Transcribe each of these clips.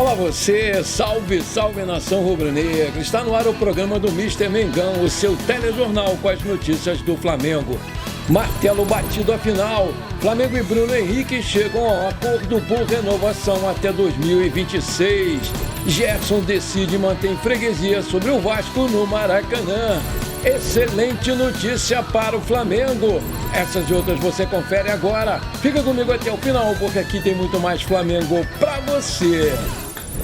Olá você, salve, salve nação rubro-negra. Está no ar o programa do Mister Mengão, o seu telejornal com as notícias do Flamengo. Martelo batido à final, Flamengo e Bruno Henrique chegam a um acordo por renovação até 2026. Gerson decide manter freguesia sobre o Vasco no Maracanã. Excelente notícia para o Flamengo. Essas e outras você confere agora. Fica comigo até o final, porque aqui tem muito mais Flamengo para você.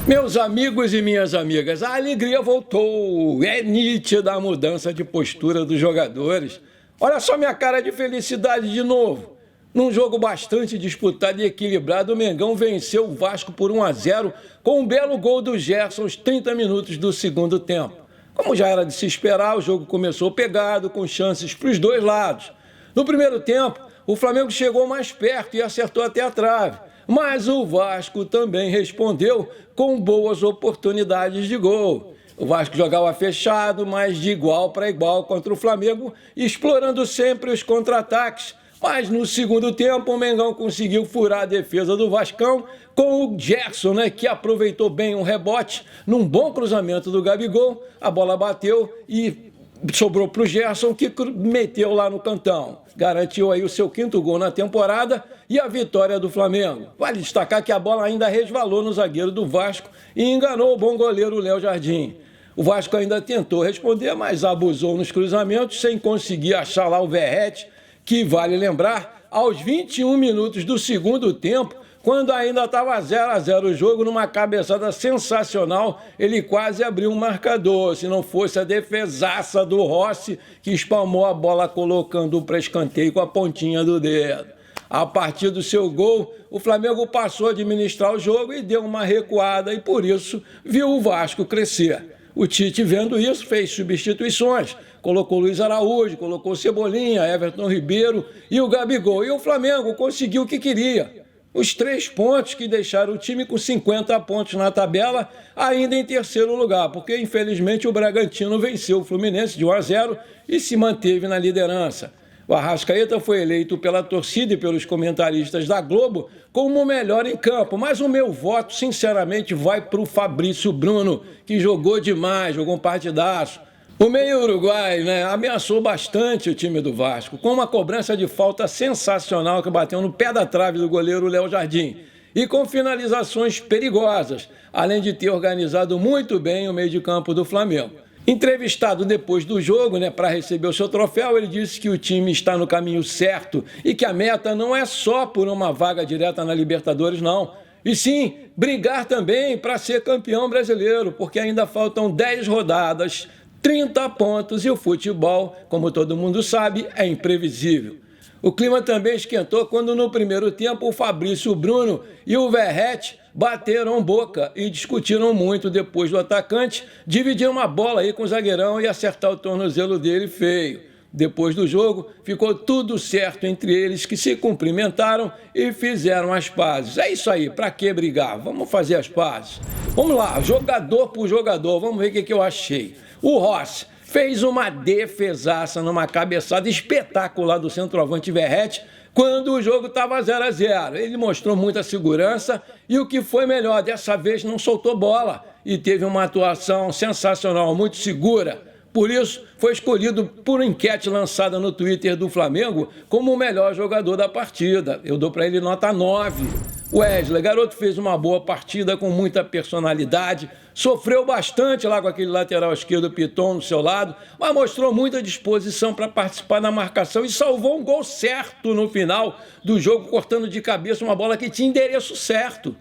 Meus amigos e minhas amigas, a alegria voltou. É nítida a mudança de postura dos jogadores. Olha só minha cara de felicidade de novo. Num jogo bastante disputado e equilibrado, o Mengão venceu o Vasco por 1-0 com um belo gol do Gerson aos 30 minutos do segundo tempo. Como já era de se esperar, o jogo começou pegado, com chances para os dois lados. No primeiro tempo, o Flamengo chegou mais perto e acertou até a trave. Mas o Vasco também respondeu com boas oportunidades de gol. O Vasco jogava fechado, mas de igual para igual contra o Flamengo, explorando sempre os contra-ataques. Mas no segundo tempo, o Mengão conseguiu furar a defesa do Vascão com o Gerson, que aproveitou bem um rebote num bom cruzamento do Gabigol. A bola bateu e sobrou para o Gerson, que meteu lá no cantão. Garantiu aí o seu 5º gol na temporada e a vitória do Flamengo. Vale destacar que a bola ainda resvalou no zagueiro do Vasco e enganou o bom goleiro Léo Jardim. O Vasco ainda tentou responder, mas abusou nos cruzamentos sem conseguir achar lá o Verratti, que vale lembrar, aos 21 minutos do segundo tempo, quando ainda estava 0-0 o jogo, numa cabeçada sensacional, ele quase abriu um marcador, se não fosse a defesaça do Rossi, que espalmou a bola colocando para escanteio com a pontinha do dedo. A partir do seu gol, o Flamengo passou a administrar o jogo e deu uma recuada e, por isso, viu o Vasco crescer. O Tite, vendo isso, fez substituições. Colocou Luiz Araújo, colocou Cebolinha, Everton Ribeiro e o Gabigol. E o Flamengo conseguiu o que queria. Os 3 pontos que deixaram o time com 50 pontos na tabela, ainda em terceiro lugar, porque infelizmente o Bragantino venceu o Fluminense de 1-0 e se manteve na liderança. O Arrascaeta foi eleito pela torcida e pelos comentaristas da Globo como o melhor em campo, mas o meu voto, sinceramente, vai para o Fabrício Bruno, que jogou demais, jogou um partidaço. O meio uruguai, ameaçou bastante o time do Vasco, com uma cobrança de falta sensacional que bateu no pé da trave do goleiro Léo Jardim e com finalizações perigosas, além de ter organizado muito bem o meio de campo do Flamengo. Entrevistado depois do jogo, para receber o seu troféu, ele disse que o time está no caminho certo e que a meta não é só por uma vaga direta na Libertadores, não. E sim, brigar também para ser campeão brasileiro, porque ainda faltam 10 rodadas, 30 pontos e o futebol, como todo mundo sabe, é imprevisível. O clima também esquentou quando no primeiro tempo o Fabrício Bruno e o Verratti bateram boca e discutiram muito depois do atacante dividir uma bola aí com o zagueirão e acertar o tornozelo dele feio. Depois do jogo, ficou tudo certo entre eles, que se cumprimentaram e fizeram as pazes. É isso aí, pra que brigar? Vamos fazer as pazes. Vamos lá, jogador por jogador, vamos ver o que eu achei. O Rossi fez uma defesaça numa cabeçada espetacular do centroavante Verratti quando o jogo estava 0-0. Ele mostrou muita segurança e o que foi melhor, dessa vez não soltou bola e teve uma atuação sensacional, muito segura. Por isso, foi escolhido por enquete lançada no Twitter do Flamengo como o melhor jogador da partida. Eu dou para ele nota 9. Wesley, garoto, fez uma boa partida com muita personalidade, sofreu bastante lá com aquele lateral esquerdo Piton no seu lado, mas mostrou muita disposição para participar da marcação e salvou um gol certo no final do jogo, cortando de cabeça uma bola que tinha endereço certo.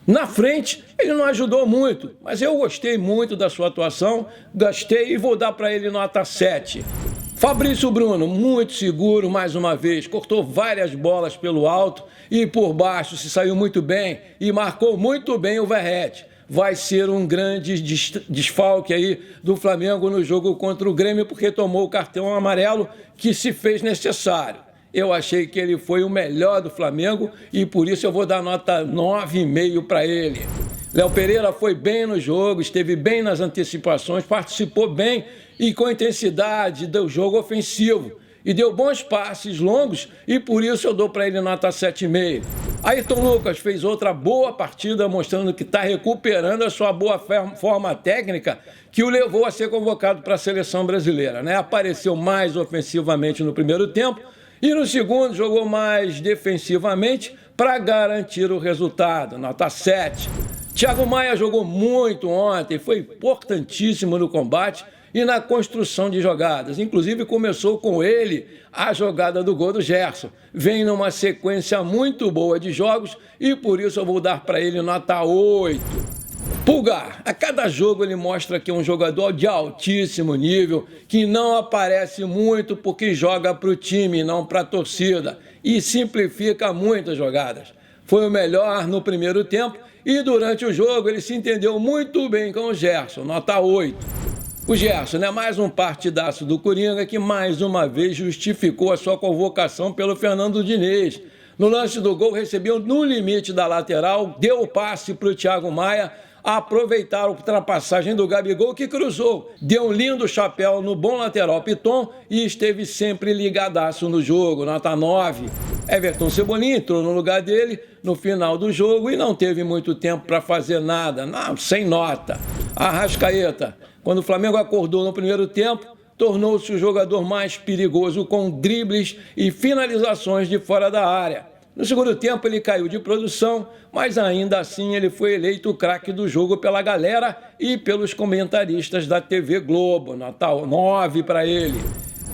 Na frente, ele não ajudou muito, mas eu gostei muito da sua atuação, gostei e vou dar para ele nota 7. Fabrício Bruno, muito seguro mais uma vez, cortou várias bolas pelo alto e por baixo, se saiu muito bem e marcou muito bem o Verratti. Vai ser um grande desfalque aí do Flamengo no jogo contra o Grêmio, porque tomou o cartão amarelo que se fez necessário. Eu achei que ele foi o melhor do Flamengo e por isso eu vou dar nota 9,5 para ele. Léo Pereira foi bem no jogo, esteve bem nas antecipações, participou bem e com intensidade do jogo ofensivo. e deu bons passes longos e por isso eu dou para ele nota 7,5. Ayrton Lucas fez outra boa partida, mostrando que está recuperando a sua boa forma técnica que o levou a ser convocado para a seleção brasileira, né? Apareceu mais ofensivamente no primeiro tempo e no segundo jogou mais defensivamente para garantir o resultado, nota 7. Thiago Maia jogou muito ontem, foi importantíssimo no combate e na construção de jogadas. Inclusive começou com ele a jogada do gol do Gerson. Vem numa sequência muito boa de jogos e por isso eu vou dar para ele nota 8. Pulgar, a cada jogo ele mostra que é um jogador de altíssimo nível, que não aparece muito porque joga para o time, não para a torcida, e simplifica muitas jogadas. Foi o melhor no primeiro tempo e durante o jogo ele se entendeu muito bem com o Gerson, nota 8. O Gerson é mais um partidaço do Coringa que mais uma vez justificou a sua convocação pelo Fernando Diniz. No lance do gol recebeu no limite da lateral, deu o passe para o Thiago Maia, aproveitar a ultrapassagem do Gabigol que cruzou, deu um lindo chapéu no bom lateral Piton e esteve sempre ligadaço no jogo, nota 9. Everton Cebolinha entrou no lugar dele no final do jogo e não teve muito tempo para fazer nada, não, sem nota. Arrascaeta, quando o Flamengo acordou no primeiro tempo, tornou-se o jogador mais perigoso com dribles e finalizações de fora da área. No segundo tempo ele caiu de produção, mas ainda assim ele foi eleito o craque do jogo pela galera e pelos comentaristas da TV Globo, nota 9 para ele.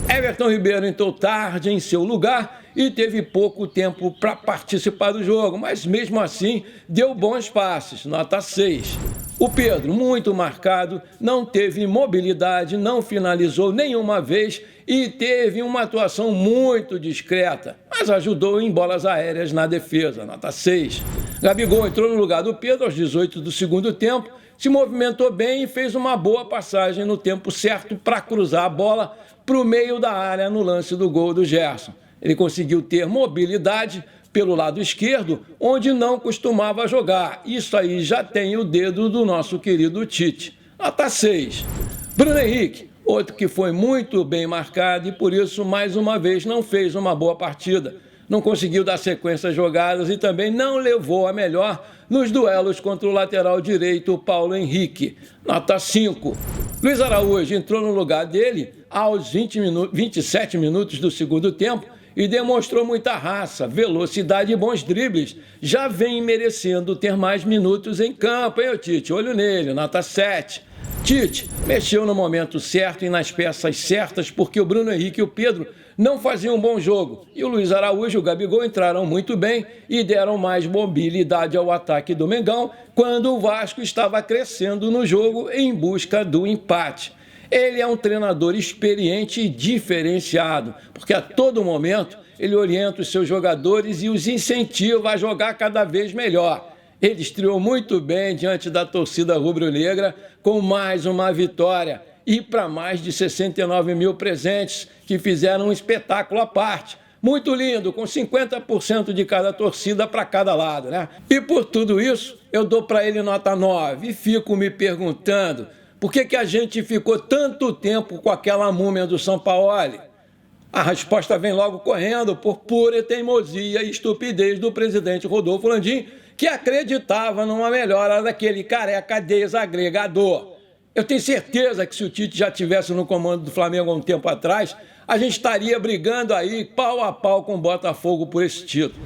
Everton Ribeiro entrou tarde em seu lugar e teve pouco tempo para participar do jogo, mas mesmo assim deu bons passes, nota 6. O Pedro, muito marcado, não teve mobilidade, não finalizou nenhuma vez e teve uma atuação muito discreta, mas ajudou em bolas aéreas na defesa, nota 6. Gabigol entrou no lugar do Pedro aos 18 do segundo tempo, se movimentou bem e fez uma boa passagem no tempo certo para cruzar a bola para o meio da área no lance do gol do Gerson. Ele conseguiu ter mobilidade pelo lado esquerdo, onde não costumava jogar. Isso aí já tem o dedo do nosso querido Tite. Nota 6. Bruno Henrique, outro que foi muito bem marcado e por isso, mais uma vez, não fez uma boa partida. Não conseguiu dar sequência às jogadas e também não levou a melhor nos duelos contra o lateral direito Paulo Henrique. Nota 5. Luiz Araújo entrou no lugar dele aos 27 minutos do segundo tempo e demonstrou muita raça, velocidade e bons dribles. Já vem merecendo ter mais minutos em campo, hein, Tite? Olho nele, nota 7. Tite mexeu no momento certo e nas peças certas porque o Bruno Henrique e o Pedro não faziam um bom jogo. E o Luiz Araújo e o Gabigol entraram muito bem e deram mais mobilidade ao ataque do Mengão quando o Vasco estava crescendo no jogo em busca do empate. Ele é um treinador experiente e diferenciado, porque a todo momento ele orienta os seus jogadores e os incentiva a jogar cada vez melhor. Ele estreou muito bem diante da torcida rubro-negra com mais uma vitória e para mais de 69 mil presentes que fizeram um espetáculo à parte. Muito lindo, com 50% de cada torcida para cada lado, né? E por tudo isso, eu dou para ele nota 9 e fico me perguntando por que a gente ficou tanto tempo com aquela múmia do Sampaoli? A resposta vem logo correndo por pura teimosia e estupidez do presidente Rodolfo Landim, que acreditava numa melhora daquele careca desagregador. Eu tenho certeza que se o Tite já estivesse no comando do Flamengo há um tempo atrás, a gente estaria brigando aí pau a pau com o Botafogo por esse título.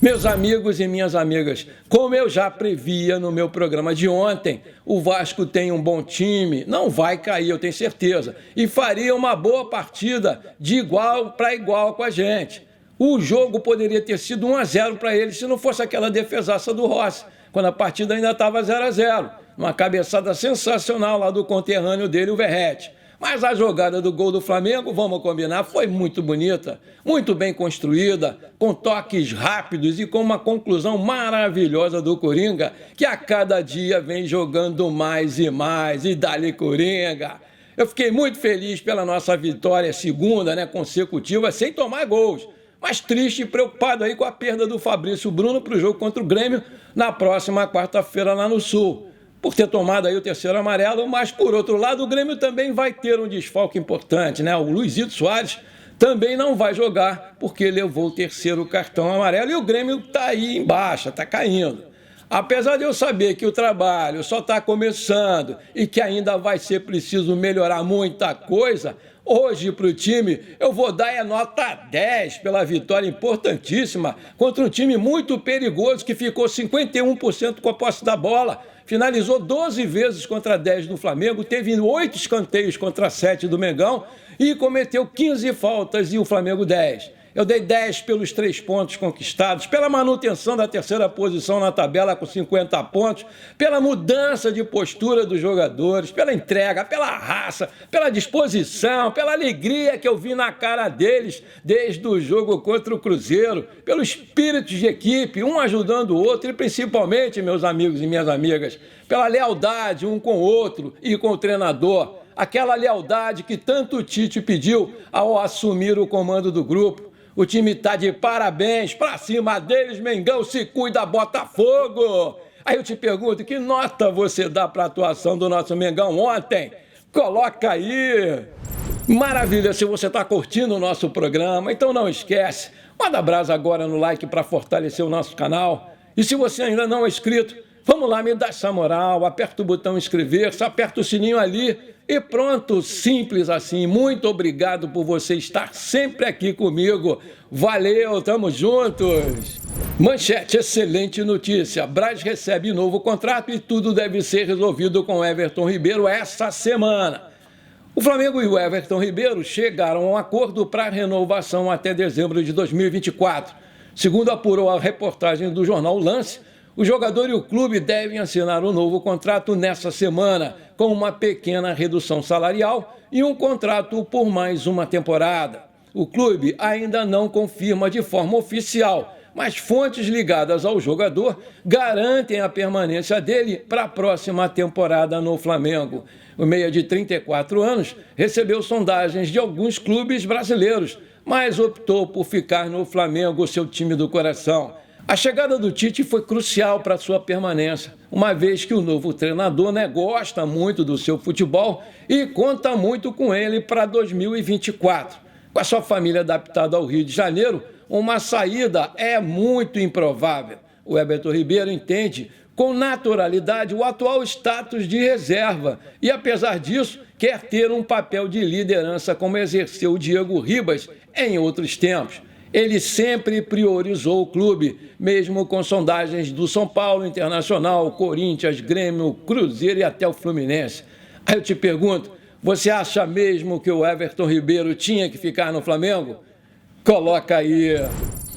Meus amigos e minhas amigas, como eu já previa no meu programa de ontem, o Vasco tem um bom time, não vai cair, eu tenho certeza, e faria uma boa partida de igual para igual com a gente. O jogo poderia ter sido 1-0 para ele se não fosse aquela defesaça do Rossi, quando a partida ainda estava 0-0, uma cabeçada sensacional lá do conterrâneo dele, o Verratti. Mas a jogada do gol do Flamengo, vamos combinar, foi muito bonita, muito bem construída, com toques rápidos e com uma conclusão maravilhosa do Coringa, que a cada dia vem jogando mais e mais, e dá-lhe Coringa. Eu fiquei muito feliz pela nossa vitória segunda, consecutiva, sem tomar gols, mas triste e preocupado aí com a perda do Fabrício Bruno para o jogo contra o Grêmio na próxima quarta-feira lá no Sul, por ter tomado aí o terceiro amarelo, mas por outro lado o Grêmio também vai ter um desfalque importante, O Luizito Soares também não vai jogar porque levou o terceiro cartão amarelo e o Grêmio está aí embaixo, está caindo. Apesar de eu saber que o trabalho só está começando e que ainda vai ser preciso melhorar muita coisa, hoje para o time eu vou dar nota 10 pela vitória importantíssima contra um time muito perigoso que ficou 51% com a posse da bola. Finalizou 12 vezes contra 10 do Flamengo, teve 8 escanteios contra 7 do Mengão e cometeu 15 faltas e o Flamengo 10. Eu dei 10 pelos 3 pontos conquistados, pela manutenção da terceira posição na tabela com 50 pontos, pela mudança de postura dos jogadores, pela entrega, pela raça, pela disposição, pela alegria que eu vi na cara deles desde o jogo contra o Cruzeiro, pelo espírito de equipe, um ajudando o outro e principalmente, meus amigos e minhas amigas, pela lealdade um com o outro e com o treinador. Aquela lealdade que tanto o Tite pediu ao assumir o comando do grupo. O time tá de parabéns, pra cima deles, Mengão, se cuida, Botafogo! Aí eu te pergunto, que nota você dá pra atuação do nosso Mengão ontem? Coloca aí! Maravilha, se você tá curtindo o nosso programa, então não esquece, manda brasa agora no like pra fortalecer o nosso canal. E se você ainda não é inscrito, vamos lá, me dá essa moral, aperta o botão inscrever-se, aperta o sininho ali e pronto, simples assim. Muito obrigado por você estar sempre aqui comigo. Valeu, tamo juntos. Manchete, excelente notícia. Braz recebe novo contrato e tudo deve ser resolvido com Everton Ribeiro essa semana. O Flamengo e o Everton Ribeiro chegaram a um acordo para renovação até dezembro de 2024. Segundo apurou a reportagem do jornal Lance, o jogador e o clube devem assinar um novo contrato nessa semana, com uma pequena redução salarial e um contrato por mais uma temporada. O clube ainda não confirma de forma oficial, mas fontes ligadas ao jogador garantem a permanência dele para a próxima temporada no Flamengo. O meia de 34 anos recebeu sondagens de alguns clubes brasileiros, mas optou por ficar no Flamengo, seu time do coração. A chegada do Tite foi crucial para sua permanência, uma vez que o novo treinador gosta muito do seu futebol e conta muito com ele para 2024. Com a sua família adaptada ao Rio de Janeiro, uma saída é muito improvável. O Everton Ribeiro entende com naturalidade o atual status de reserva e, apesar disso, quer ter um papel de liderança como exerceu o Diego Ribas em outros tempos. Ele sempre priorizou o clube, mesmo com sondagens do São Paulo, Internacional, Corinthians, Grêmio, Cruzeiro e até o Fluminense. Aí eu te pergunto, você acha mesmo que o Everton Ribeiro tinha que ficar no Flamengo? Coloca aí.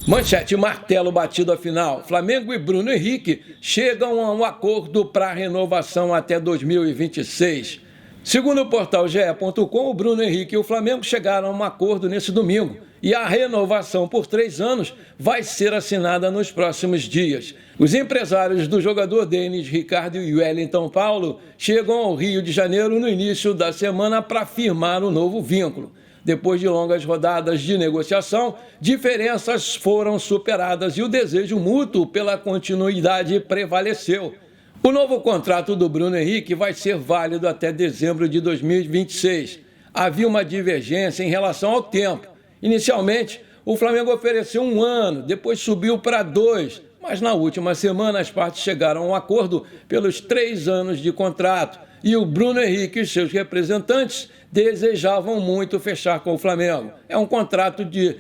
Manchete, martelo batido à final. Flamengo e Bruno Henrique chegam a um acordo para renovação até 2026. Segundo o portal GE.com, o Bruno Henrique e o Flamengo chegaram a um acordo nesse domingo e a renovação por 3 anos vai ser assinada nos próximos dias. Os empresários do jogador Denis, Ricardo e Wellington Paulo chegam ao Rio de Janeiro no início da semana para firmar um novo vínculo. Depois de longas rodadas de negociação, diferenças foram superadas e o desejo mútuo pela continuidade prevaleceu. O novo contrato do Bruno Henrique vai ser válido até dezembro de 2026. Havia uma divergência em relação ao tempo. Inicialmente, o Flamengo ofereceu 1 ano, depois subiu para 2, mas na última semana as partes chegaram a um acordo pelos 3 anos de contrato e o Bruno Henrique e seus representantes desejavam muito fechar com o Flamengo. É um contrato de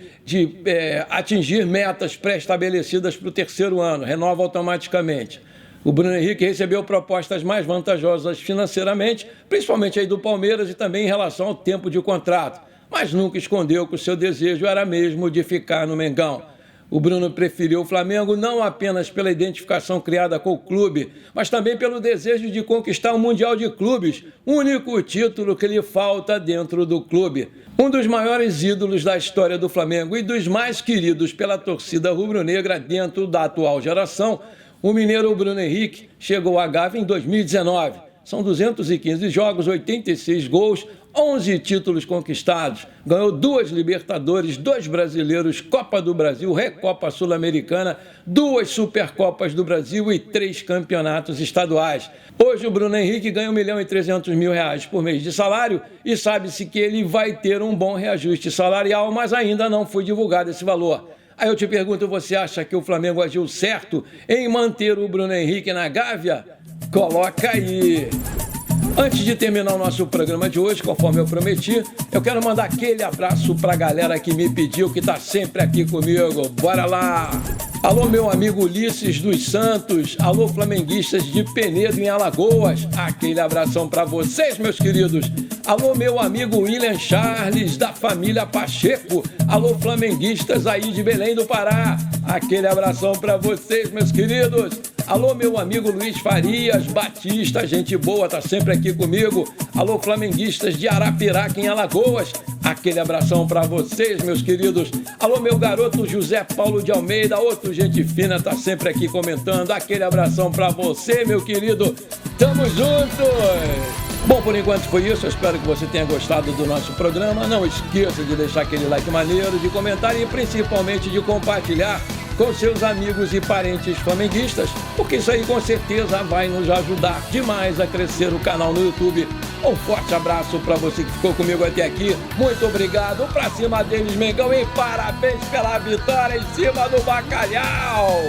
atingir metas pré-estabelecidas para o 3º ano, renova automaticamente. O Bruno Henrique recebeu propostas mais vantajosas financeiramente, principalmente aí do Palmeiras e também em relação ao tempo de contrato, mas nunca escondeu que o seu desejo era mesmo de ficar no Mengão. O Bruno preferiu o Flamengo não apenas pela identificação criada com o clube, mas também pelo desejo de conquistar o Mundial de Clubes, único título que lhe falta dentro do clube. Um dos maiores ídolos da história do Flamengo e dos mais queridos pela torcida rubro-negra dentro da atual geração, o mineiro Bruno Henrique chegou à Gávea em 2019. São 215 jogos, 86 gols, 11 títulos conquistados. Ganhou 2 Libertadores, 2 Brasileiros, Copa do Brasil, Recopa Sul-Americana, 2 Supercopas do Brasil e 3 campeonatos estaduais. Hoje o Bruno Henrique ganha R$ 1.300.000 por mês de salário e sabe-se que ele vai ter um bom reajuste salarial, mas ainda não foi divulgado esse valor. Aí eu te pergunto, você acha que o Flamengo agiu certo em manter o Bruno Henrique na Gávea? Coloca aí! Antes de terminar o nosso programa de hoje, conforme eu prometi, eu quero mandar aquele abraço para a galera que me pediu, que está sempre aqui comigo. Bora lá! Alô, meu amigo Ulisses dos Santos. Alô, flamenguistas de Penedo, em Alagoas. Aquele abração para vocês, meus queridos. Alô, meu amigo William Charles, da família Pacheco. Alô, flamenguistas aí de Belém do Pará. Aquele abração para vocês, meus queridos. Alô, meu amigo Luiz Farias Batista, gente boa, tá sempre aqui comigo. Alô, flamenguistas de Arapiraca, em Alagoas. Aquele abração para vocês, meus queridos. Alô, meu garoto José Paulo de Almeida, outro gente fina, tá sempre aqui comentando. Aquele abração para você, meu querido. Tamo juntos! Bom, por enquanto foi isso. Eu espero que você tenha gostado do nosso programa. Não esqueça de deixar aquele like maneiro, de comentar e principalmente de compartilhar com seus amigos e parentes flamenguistas, porque isso aí com certeza vai nos ajudar demais a crescer o canal no YouTube. Um forte abraço para você que ficou comigo até aqui. Muito obrigado. Pra cima deles, Mengão, e parabéns pela vitória em cima do Bacalhau.